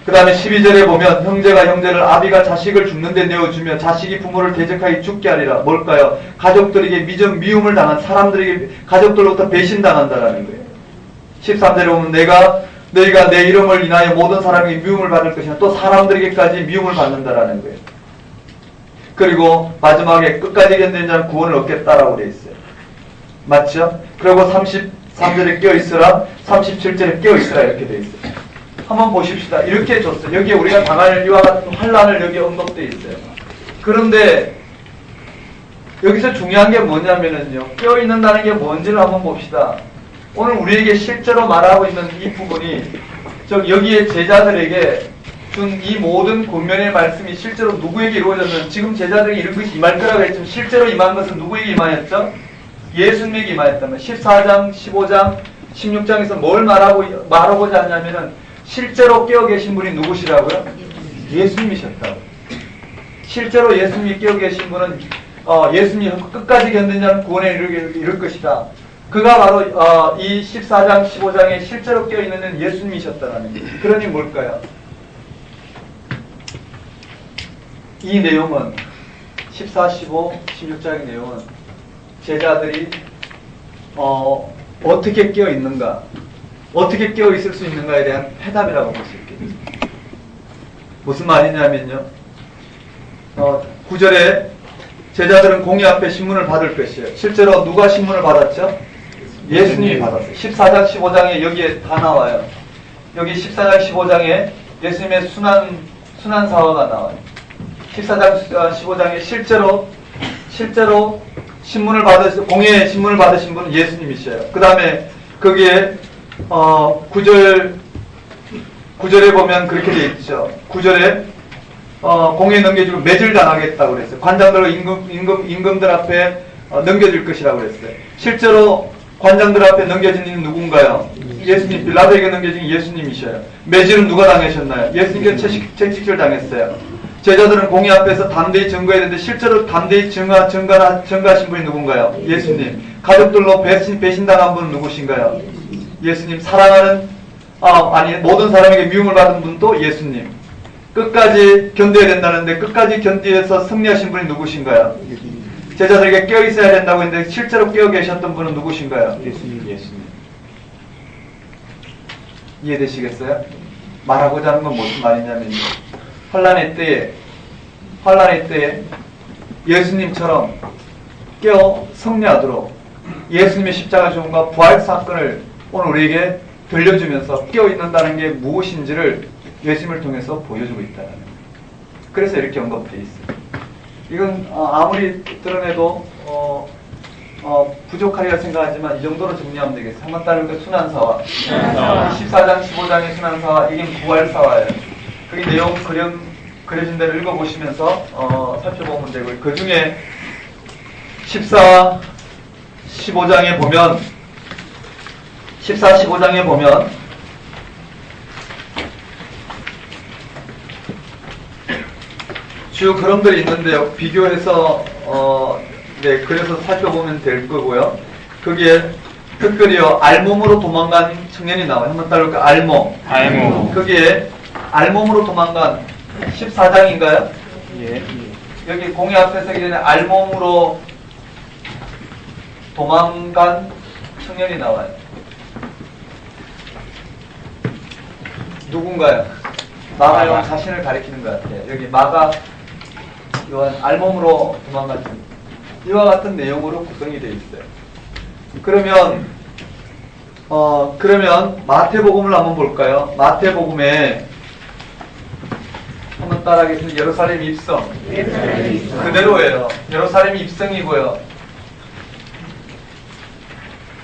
그 다음에 12절에 보면 형제가 형제를, 아비가 자식을 죽는데 내어주며 자식이 부모를 대적하게 죽게 하리라. 뭘까요? 가족들에게 미움을 당한 사람들에게 가족들로부터 배신당한다라는 거예요. 13절에 보면 너희가 내 이름을 인하여 모든 사람에게 미움을 받을 것이나 또 사람들에게까지 미움을 받는다라는 거예요. 그리고 마지막에 끝까지 견디는 자는 구원을 얻겠다라고 되어 있어요. 맞죠? 그리고 33절에 껴있으라, 37절에 껴있으라 이렇게 되어 있어요. 한번 보십시다. 이렇게 줬어요. 여기에 우리가 당할 이와 같은 환란을 여기에 언급되어 있어요. 그런데 여기서 중요한 게 뭐냐면은요, 껴있는다는 게 뭔지를 한번 봅시다. 오늘 우리에게 실제로 말하고 있는 이 부분이 여기에 제자들에게 준 이 모든 권면의 말씀이 실제로 누구에게 이루어졌는, 지금 제자들에게 이런 것이 임할 거라고 했지만 실제로 임한 것은 누구에게 임하였죠? 예수님에게 임하였다면 14장, 15장, 16장에서 뭘 말하고자 하냐면은 실제로 깨어 계신 분이 누구시라고요? 예수님이셨다고. 실제로 예수님이 깨어 계신 분은 예수님이 끝까지 견딘 자는 구원에 이를 것이다. 그가 바로 이 14장, 15장에 실제로 깨어 있는 데는 예수님이셨다는 거예요. 그러니 뭘까요? 이 내용은 14, 15, 16장의 내용은 제자들이 어떻게 깨어 있는가, 어떻게 깨어 있을 수 있는가에 대한 해답이라고 볼 수 있겠습니다. 무슨 말이냐면요, 9절에 제자들은 공회 앞에 신문을 받을 것이에요. 실제로 누가 신문을 받았죠? 예수님이 받았어요. 14장, 15장에 여기에 다 나와요. 여기 14장, 15장에 예수님의 순환 사화가 나와요. 14장, 15장에 실제로 공회에 신문을 받으신 분은 예수님이셔요. 그 다음에 거기에 9절에 보면 그렇게 되어 있죠. 9절에 공회에 넘겨주고 매질당하겠다고 그랬어요. 관장들과 임금들 앞에 넘겨줄 것이라고 그랬어요. 실제로 관장들 앞에 넘겨진 이는 누군가요? 예수님. 빌라도에게 넘겨진 예수님이셔요. 매질은 누가 당하셨나요? 예수님께서 채찍질 당했어요. 제자들은 공회 앞에서 담대히 증거해야 되는데 실제로 담대히 증거하신 분이 누군가요? 예수님. 가족들로 배신당한 분은 누구신가요? 예수님. 사랑하는 모든 사람에게 미움을 받은 분도 예수님. 끝까지 견뎌야 된다는데 끝까지 견디어서 승리하신 분이 누구신가요? 제자들에게 깨어 있어야 된다고 했는데 실제로 깨어 계셨던 분은 누구신가요? 예수님. 이해되시겠어요? 말하고자 하는 건 무슨 말이냐면요, 환란의 때에 예수님처럼 깨어 승리하도록 예수님의 십자가 죽음과 부활 사건을 오늘 우리에게 들려주면서 깨어 있는다는 게 무엇인지를 예수님을 통해서 보여주고 있다는 거예요. 그래서 이렇게 언급되어 있어요. 이건 아무리 드러내도 부족하리라 생각하지만 이 정도로 정리하면 되겠어요. 한번 따르는 순환사화. 14장, 15장의 순환사화, 이게 부활사화예요. 그 내용 그려진 대로 읽어보시면서 살펴보면 되고요. 그 중에 14, 15장에 보면 주요 그림들이 있는데요. 비교해서 네, 그래서 살펴보면 될 거고요. 거기에 특별히요, 알몸으로 도망간 청년이 나와요. 한번 따라볼까요? 알몸. 알몸. 거기에 알몸으로 도망간 14장인가요? 예. 여기 공의 앞에 서기 전에 알몸으로 도망간 청년이 나와요. 누군가요? 마가 요한 자신을 가리키는 것 같아요. 여기 마가 요한 알몸으로 도망간 청년. 이와 같은 내용으로 구성이 되어 있어요. 그러면 마태복음을 한번 볼까요? 마태복음에 한번 따라하겠습니다. 예루살렘 입성. 그대로예요. 예루살렘 입성이고요.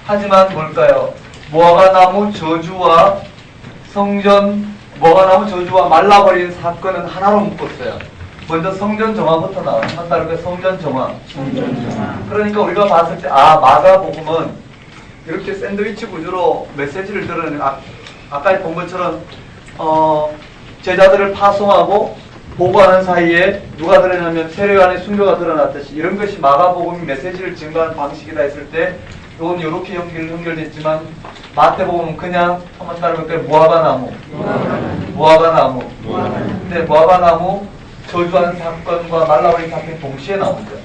하지만 뭘까요? 무화과나무 저주와 무화과나무 저주와 말라버린 사건은 하나로 묶었어요. 먼저 성전 정화부터 나와요. 한번 따르게 성전 정화. 그러니까 우리가 봤을 때, 마가복음은 이렇게 샌드위치 구조로 메시지를 드러내는, 아까 본 것처럼, 제자들을 파송하고 보고하는 사이에 누가 드러나면 세례요한의 순교가 드러났듯이 이런 것이 마가복음이 메시지를 증거하는 방식이다 했을 때 이건 이렇게 연결됐지만 마태복음은 그냥 한번 따라볼까요? 무화과나무. 근데 무화과나무 저주하는 사건과 말라버린 사건이 동시에 나오죠.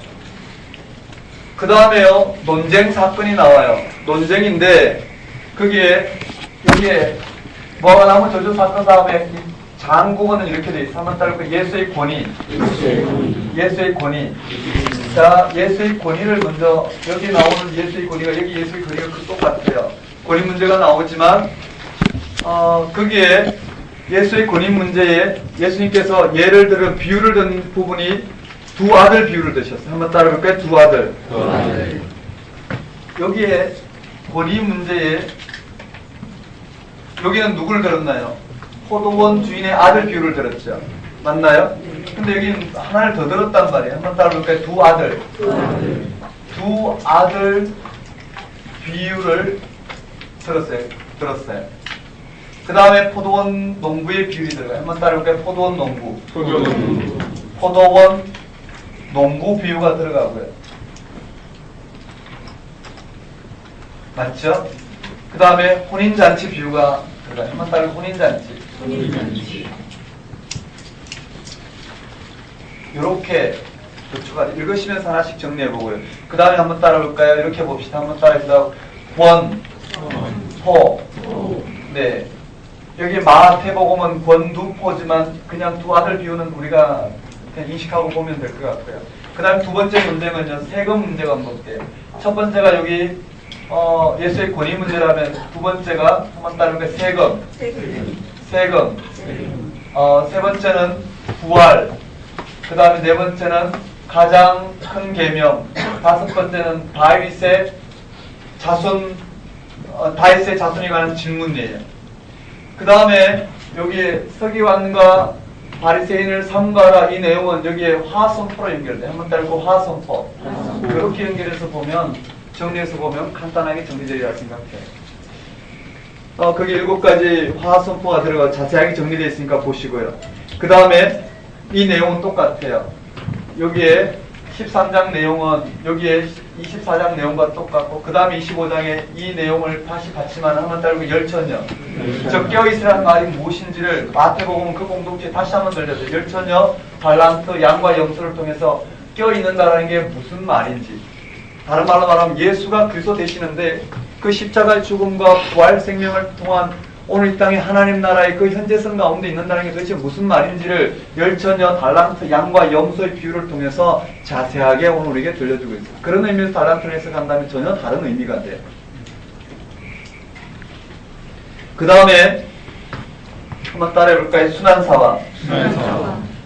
그 다음에요, 논쟁 사건이 나와요. 논쟁인데 여기에 무화과나무 저주 사건 다음에 장국어는 이렇게 돼 있어요. 한번 따라볼까요? 예수의 권위. 자, 예수의 권위를 먼저, 여기 나오는 예수의 권위가, 여기 예수의 권위가 똑같아요. 권위 문제가 나오지만, 거기에 예수의 권위 문제에 예수님께서 예를 들은 비유를 든 부분이 두 아들 비유를 드셨어요. 한번 따라볼까요? 두 아들. 여기에 권위 문제에, 여기는 누구를 들었나요? 포도원 주인의 아들 비유를 들었죠. 맞나요? 근데 여기 하나를 더 들었단 말이에요. 한번 따라볼까요? 두 아들 비유를 들었어요. 그 다음에 포도원 농부의 비율이 들어가요. 한번 따라볼까요? 포도원 농부 비유가 들어가고요. 맞죠? 그 다음에 혼인잔치 비유가 들어가요. 한번 따라볼까요? 혼인잔치. 이렇게 도추가 읽으시면서 하나씩 정리해보고요. 그 다음에 한번 따라볼까요? 이렇게 봅시다. 한번 따라해서 권포. 네. 여기 마태복음은 권두포지만 그냥 두 아들 비유는 우리가 그냥 인식하고 보면 될 것 같고요. 그 다음에 두 번째 문제는요, 세금 문제가 언급돼요. 첫 번째가 여기 예수의 권위 문제라면 두 번째가 한번 따르는 게 세금. 세 번째는 부활. 그 다음에 네 번째는 가장 큰 계명. 다섯 번째는 다윗의 자손이 관한 질문이에요. 그 다음에 여기에 서기관과 바리새인을 삼가라, 이 내용은 여기에 화선포로 연결돼요. 한번 따르고 화선포. 그렇게 연결해서 보면, 정리해서 보면 간단하게 정리되리라 생각해요. 거기 7가지 화선포가 들어가 자세하게 정리되어 있으니까 보시고요. 그 다음에 이 내용은 똑같아요. 여기에 13장 내용은 여기에 24장 내용과 똑같고, 그 다음에 25장에 이 내용을 다시 받지만 한번 따르고 열천여. 저 껴있으라는 말이 무엇인지를 마태복음은 그 공동체에 다시 한번 들려줘요. 열천여, 달란트, 양과 염소를 통해서 껴있는다라는 게 무슨 말인지. 다른 말로 말하면 예수가 그리스도 되시는데 그 십자가의 죽음과 부활 생명을 통한 오늘 이 땅에 하나님 나라의 그 현재성 가운데 있는다는 게 도대체 무슨 말인지를 열천여, 달란트, 양과 염소의 비유를 통해서 자세하게 오늘 우리에게 들려주고 있어요. 그런 의미에서 달란트를 해석한다면 전혀 다른 의미가 돼요. 그 다음에 한번 따라해볼까요? 순환사화.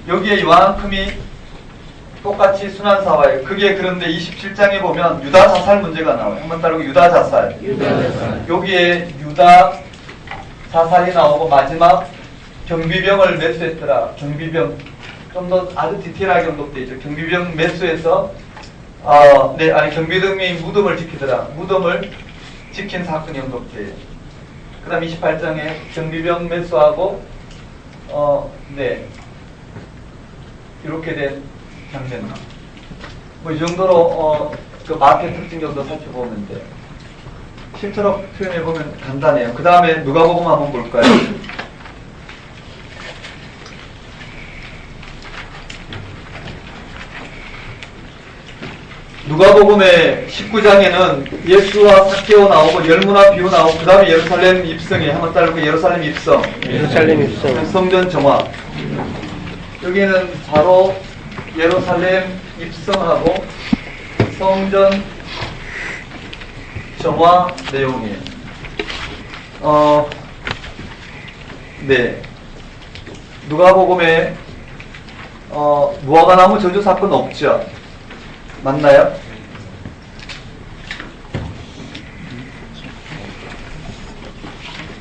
여기에 이만큼이 똑같이 순환사화예요. 그게 그런데 27장에 보면 유다 자살 문제가 나와요. 한번 따라해보고 유다 자살. 여기에 유다 자살이 나오고 마지막 경비병을 매수했더라. 경비병 좀 더 아주 디테일하게 언급되어 있죠. 경비병 매수해서 경비병이 무덤을 지키더라. 무덤을 지킨 사건이 언급돼요. 그 다음 28장에 경비병 매수하고 이렇게 된 장면. 뭐 이 정도로 그 마켓 특징 정도 살펴보면 돼요. 실제로 표현해보면 간단해요. 그 다음에 누가복음 한번 볼까요? 누가복음의 19장에는 예수와 삭개오 나오고 열무나 비유 나오고 그 다음에 예루살렘 입성에 한번 따르고 예루살렘 입성, 예루살렘 입성. 성전 정화. 여기는 바로 예루살렘 입성하고 성전 정화 내용이에요. 네. 누가복음에 무화과나무 저주 사건 없죠? 맞나요?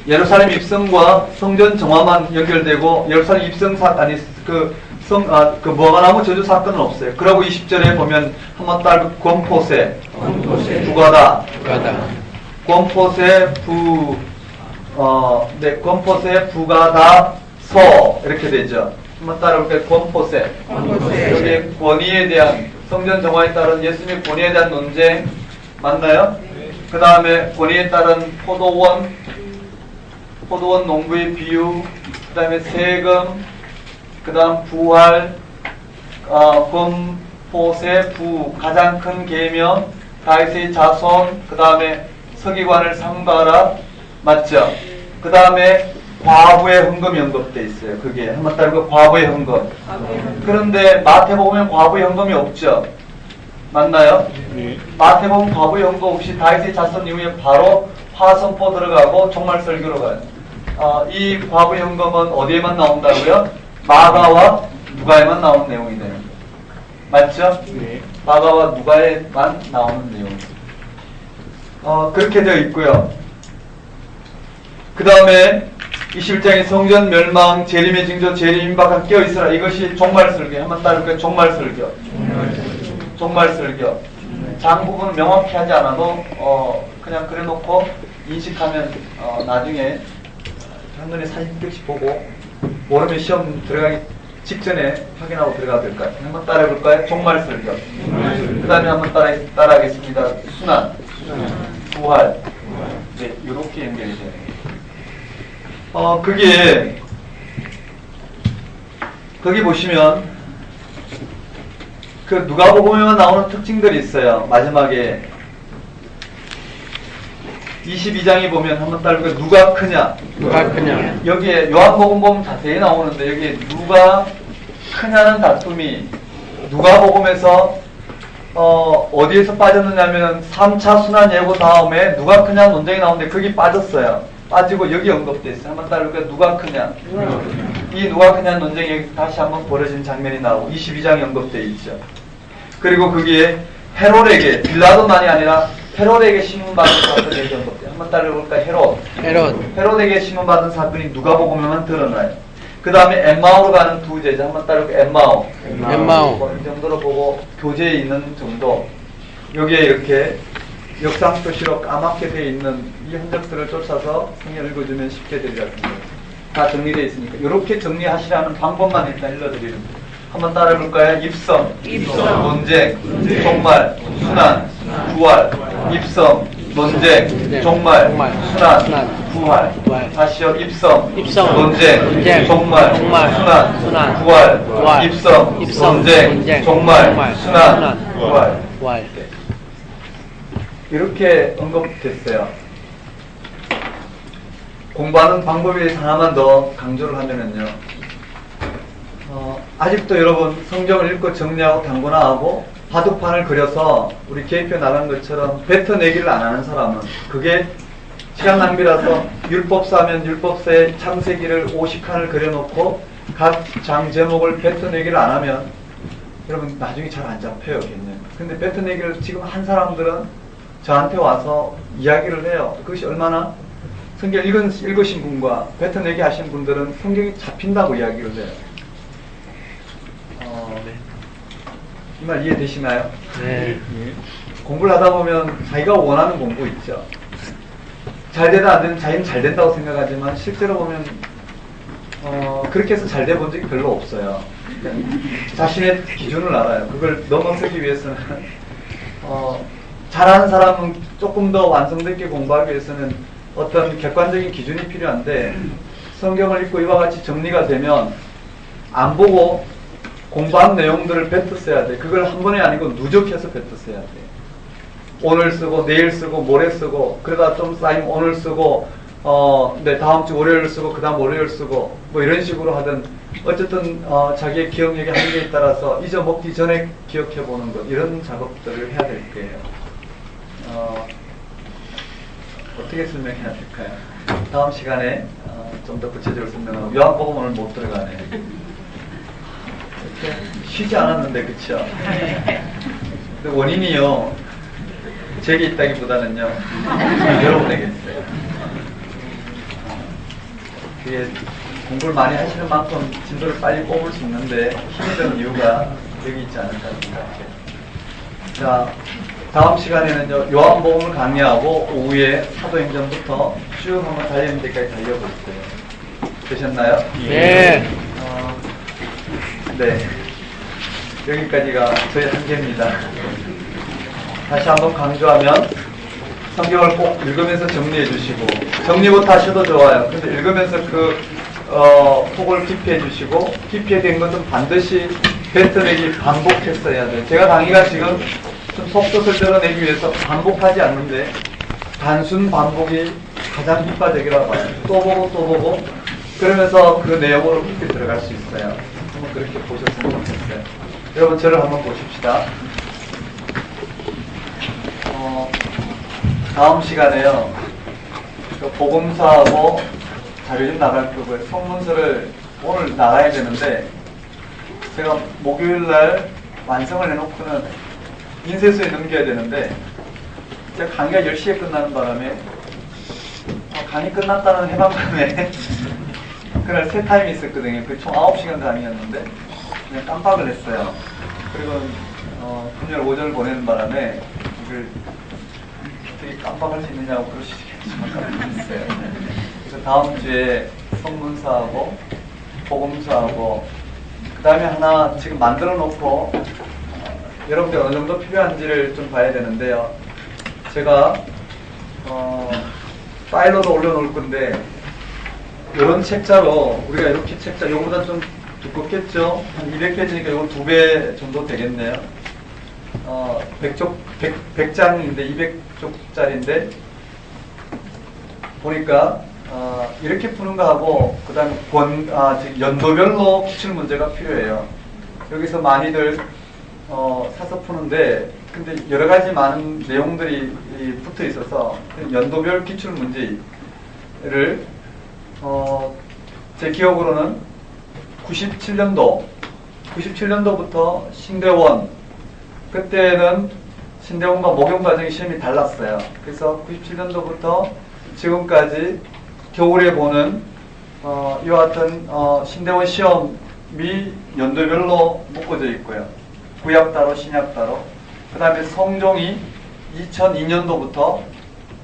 예루살렘 입성과 성전 정화만 연결되고 예루살렘 입성 아니 그 무화과나무 저주 사건은 없어요. 그러고 20절에 보면 한번 따르고 권포세 부가다 권포세 권포세 부가다 서 이렇게 되죠. 한번 따라볼까요? 권포세 여기 권위에 대한 성전 정화에 따른 예수님의 권위에 대한 논쟁 맞나요? 그 다음에 권위에 따른 포도원 농부의 비유, 그 다음에 세금, 그 다음 부활, 권포세 부 가장 큰 계명, 다윗의 자손, 그 다음에 서기관을 삼가라 맞죠? 그 다음에 과부의 헌금이 언급되어 있어요. 그게 한번 따르고 과부의 헌금. 그런데 마태복음엔 과부의 헌금이 없죠. 맞나요? 마태복음 과부의 헌금 없이 다윗의 자손 이후에 바로 화선포 들어가고 종말설교로 가요. 이 과부의 헌금은 어디에만 나온다고요? 마가와 누가에만 나오는 내용이 되는 거예요. 맞죠? 마가와 누가에만 나오는 내용. 그렇게 되어 있고요. 그 다음에 21장의 성전 멸망, 재림의 징조, 재림 임박한 깨어있으라. 이것이 종말설교. 한번 따를까요? 종말설교. 종말설교. 장부분은 명확히 하지 않아도 그냥 그래놓고 인식하면 나중에 한눈에 사진 한 격씩 보고 모르면 시험 들어가기 직전에 확인하고 들어가도 될까요? 한번 따라해볼까요? 종말설교. 그 다음에 한번 따라하겠습니다. 순환, 부활. 네, 이렇게 연결이 되네요. 거기 보시면 그 누가복음에만 나오는 특징들이 있어요. 마지막에 22장에 보면 한번 따르고 누가 크냐? 여기에 요한복음 보면 자세히 나오는데 여기에 누가 크냐는 다툼이 누가복음에서 어디에서 빠졌느냐면 3차 순환 예고 다음에 누가 크냐 논쟁이 나오는데 거기 빠졌어요. 빠지고 여기 언급되어 있어요. 한번 따르고 누가 크냐? 이 누가 크냐 논쟁이 여기 다시 한번 벌어진 장면이 나오고 22장에 언급되어 있죠. 그리고 거기에 헤롯에게 빌라도만이 아니라 헤롯에게 신문받은 사건이 여기 언급돼요. 한번 따라해볼까요? 헤롯에게 신문받은 사건이 누가복음에만 드러나요. 그 다음에 엠마오로 가는 두 제자 한번 따라해볼까요? 엠마오. 이 정도로 보고 교재에 있는 정도. 여기에 이렇게 역상 표시로 까맣게 되어 있는 이 흔적들을 쫓아서 성경을 읽어주면 쉽게 되리 같은 거예요. 다 정리되어 있으니까 이렇게 정리하시라는 방법만 일단 읽어드리는 거예요. 한번 따라해볼까요? 입성, 논쟁, 종말, 순환, 부활. 입성, 논쟁, 종말, 순환, 부활. 다시요. 입성, 논쟁, 종말, 순환, 부활. 입성, 논쟁, 종말, 순환, 부활. 이렇게 언급됐어요. 공부하는 방법에 대해서 하나만 더 강조를 하면은요. 아직도 여러분 성경을 읽고 정리하고 단권화하고 바둑판을 그려서 우리 계획표 나간 것처럼 뱉어내기를 안 하는 사람은 그게 시간 낭비라서 율법사면 율법사의 창세기를 50칸을 그려놓고 각 장 제목을 뱉어내기를 안 하면 여러분 나중에 잘 안 잡혀요. 개념. 근데 뱉어내기를 지금 한 사람들은 저한테 와서 이야기를 해요. 그것이 얼마나 성경 읽으신 분과 뱉어내기 하신 분들은 성경이 잡힌다고 이야기를 해요. 이 말 이해되시나요? 네. 공부를 하다 보면 자기가 원하는 공부 있죠. 잘 되다 안 되면 자기는 잘 된다고 생각하지만 실제로 보면 그렇게 해서 잘 돼 본 적이 별로 없어요. 자신의 기준을 알아요. 그걸 넘어서기 위해서는 잘하는 사람은 조금 더 완성도 있게 공부하기 위해서는 어떤 객관적인 기준이 필요한데 성경을 읽고 이와 같이 정리가 되면 안 보고 공부한 내용들을 뱉었어야 돼. 그걸 한 번에 아니고 누적해서 뱉었어야 돼. 오늘 쓰고 내일 쓰고 모레 쓰고 그러다 좀 쌓이면 오늘 쓰고 네, 다음 주 월요일 쓰고 그 다음 월요일 쓰고 뭐 이런 식으로 하든 어쨌든 자기의 기억력의 한계에 따라서 잊어먹기 전에 기억해보는 것 이런 작업들을 해야 될 거예요. 어떻게 설명해야 될까요? 다음 시간에 좀 더 구체적으로 설명하고 요한복음 오늘 못 들어가네. 이렇게 쉬지 않았는데 그쵸? 근데 원인이요 제게 있다기보다는요 여러분에게 있어요. 그게 공부를 많이 하시는 만큼 진도를 빨리 뽑을 수 있는데 힘이 드는 이유가 여기 있지 않을까 생각해요. 자, 다음 시간에는요 요한복음을 강의하고 오후에 사도행전부터 쭉 한번 달리는 데까지 달려볼 거예요. 되셨나요? 예. 네. 여기까지가 저희 한계입니다. 다시 한번 강조하면 성경을 꼭 읽으면서 정리해 주시고 정리부터 하셔도 좋아요. 근데 읽으면서 그 폭을 깊이해 주시고 깊이에 된 것은 반드시 뱉어내기 반복했어야 돼요. 제가 강의가 지금 좀 속뜻을 드러내기 위해서 반복하지 않는데 단순 반복이 가장 효과적이라고 봐요. 또 보고 또 보고 그러면서 그 내용으로 깊이 들어갈 수 있어요. 한번 그렇게 보셨으면 좋겠어요. 여러분 저를 한번 보십시다. 다음 시간에요. 그 복음서하고 자료 좀 나갈 거고요. 성문서를 오늘 나가야 되는데 제가 목요일날 완성을 해놓고는 인쇄소에 넘겨야 되는데 제가 강의가 10시에 끝나는 바람에 강의 끝났다는 해방감에 그날 세 타임이 있었거든요. 그 총 9시간 강의였는데 그냥 깜빡을 했어요. 그리고 금요일 오전을 보내는 바람에 이걸 어떻게 깜빡할 수 있느냐고 그러시겠지만 깜빡했어요. 그래서 다음 주에 성문서하고 복음서하고 그 다음에 하나 지금 만들어 놓고 여러분들 어느 정도 필요한지를 좀 봐야 되는데요. 제가 파일로도 올려놓을 건데 이런 책자로 우리가 이렇게 책자 이거보다 좀 두껍겠죠? 한 200페이지니까 이거 2배 정도 되겠네요. 100장인데 200쪽짜리인데 보니까 이렇게 푸는 거하고 그 다음에 연도별로 기출문제가 필요해요. 여기서 많이들 사서 푸는데 근데 여러 가지 많은 내용들이 붙어 있어서 연도별 기출문제를 제 기억으로는 97년도부터 신대원 그때는 신대원과 목용과정의 시험이 달랐어요. 그래서 97년도부터 지금까지 겨울에 보는 이와 같은 신대원 시험이 연도별로 묶어져 있고요. 구약 따로 신약 따로 그 다음에 성종이 2002년도부터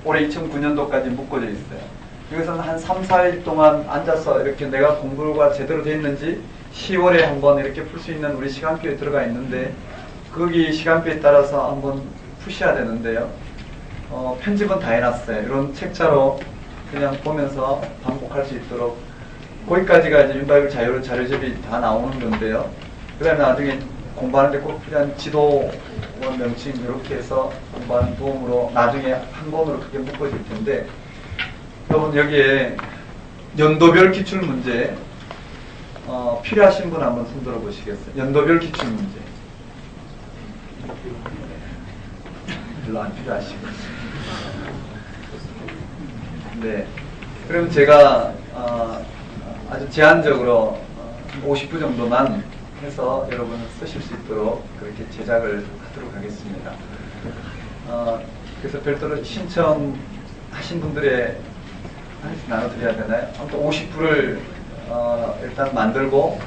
올해 2009년도까지 묶어져 있어요. 여기서는 한 3, 4일 동안 앉아서 이렇게 내가 공부가 제대로 되어 있는지 10월에 한번 이렇게 풀 수 있는 우리 시간표에 들어가 있는데 거기 시간표에 따라서 한번 푸셔야 되는데요. 편집은 다 해놨어요. 이런 책자로 그냥 보면서 반복할 수 있도록 거기까지가 이제 윤바이블 자료집이 다 나오는 건데요. 그 다음에 나중에 공부하는데 꼭 필요한 지도원 명칭 이렇게 해서 공부하는 도움으로 나중에 한 권으로 크게 묶어질 텐데 여러분 여기에 연도별 기출문제 필요하신 분 한번 손 들어 보시겠어요? 연도별 기출문제 별로 안 필요하시고 네, 그럼 제가 아주 제한적으로 50부 정도만 해서 여러분 쓰실 수 있도록 그렇게 제작을 하도록 하겠습니다. 그래서 별도로 신청하신 분들의 하나씩 나눠드려야 되나요? 아무튼 50부를 일단 만들고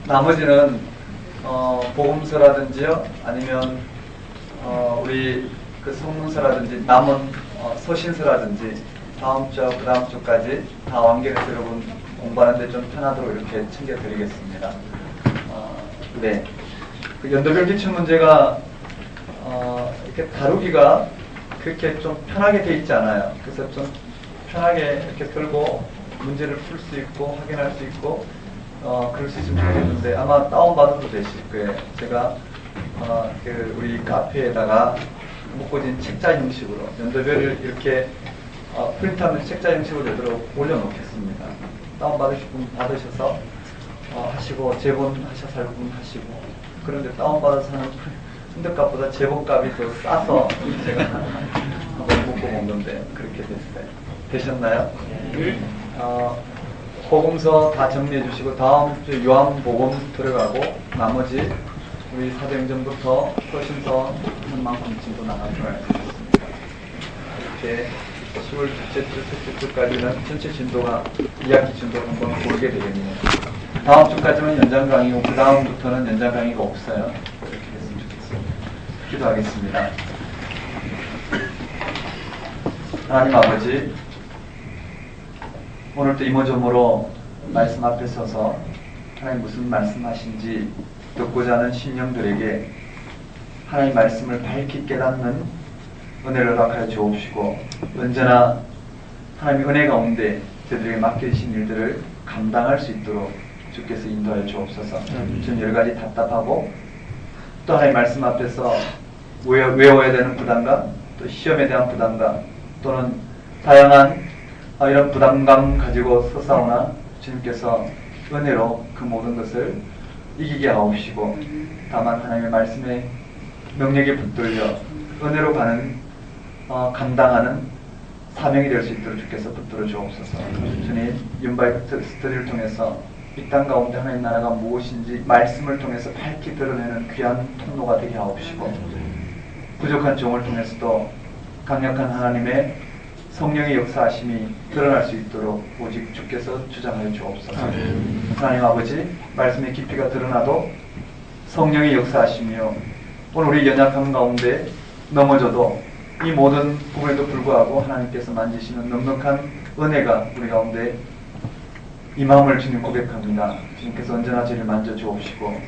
나머지는 복음서라든지요 아니면 우리 그 성문서라든지 남은 서신서라든지 다음 주 그 다음 주까지 다 완결해서 여러분 공부하는데 좀 편하도록 이렇게 챙겨드리겠습니다. 네. 그 연도별 기출 문제가 이렇게 다루기가 그렇게 좀 편하게 돼 있지 않아요. 그래서 좀 편하게 이렇게 들고 문제를 풀 수 있고 확인할 수 있고 그럴 수 있으면 좋겠는데 아마 다운받아도 되실 거예요. 제가 그 우리 카페에다가 묶어진 책자 형식으로 연도별을 이렇게 프린트하면 책자 형식으로 되도록 올려놓겠습니다. 다운받으실 분 받으셔서 하시고 재본하셔서 할 분 하시고 그런데 다운받아서 하는 흔들값보다 재본값이 더 싸서 제가 한번 묶어 먹는데 그렇게 됐어요. 되셨나요? 복음서 다 정리해 주시고 다음 주 요한복음 들어가고 나머지 우리 사도행전부터 서신서 한 만큼 진도 나가도록 하겠습니다. 이렇게 10월 둘째 주, 셋째 주까지는 전체 진도가 2학기 진도를 한번 보게 되겠네요. 다음 주까지는 연장 강의고 그 다음부터는 연장 강의가 없어요. 그렇게 됐으면 좋겠습니다. 기도하겠습니다. 하나님 아버지, 오늘도 이모저모로 말씀 앞에 서서 하나님 무슨 말씀하신지 듣고자 하는 심령들에게 하나님 말씀을 밝히 깨닫는 은혜를 허락하여 주옵시고 언제나 하나님의 은혜 가운데 저들에게 맡겨주신 일들을 감당할 수 있도록 주께서 인도하여 주옵소서. 전 여러 가지 답답하고 또 하나님 말씀 앞에서 외워야 되는 부담감, 또 시험에 대한 부담감, 또는 다양한 이런 부담감 가지고 서사오나 주님께서 은혜로 그 모든 것을 이기게 하옵시고 다만 하나님의 말씀에 명령에 붙들려 은혜로 가는 감당하는 사명이 될 수 있도록 주께서 붙들어 주옵소서. 주님, 윤바이트 스터디를 통해서 이 땅 가운데 하나님 나라가 무엇인지 말씀을 통해서 밝히 드러내는 귀한 통로가 되게 하옵시고 부족한 종을 통해서도 강력한 하나님의 성령의 역사하심이 드러날 수 있도록 오직 주께서 주장하여 주옵소서. 하나님 아버지, 말씀의 깊이가 드러나도 성령의 역사하시며 오늘 우리 연약함 가운데 넘어져도 이 모든 부분에도 불구하고 하나님께서 만지시는 넉넉한 은혜가 우리 가운데 이 마음을 주님 고백합니다. 주님께서 언제나 저를 만져 주옵시고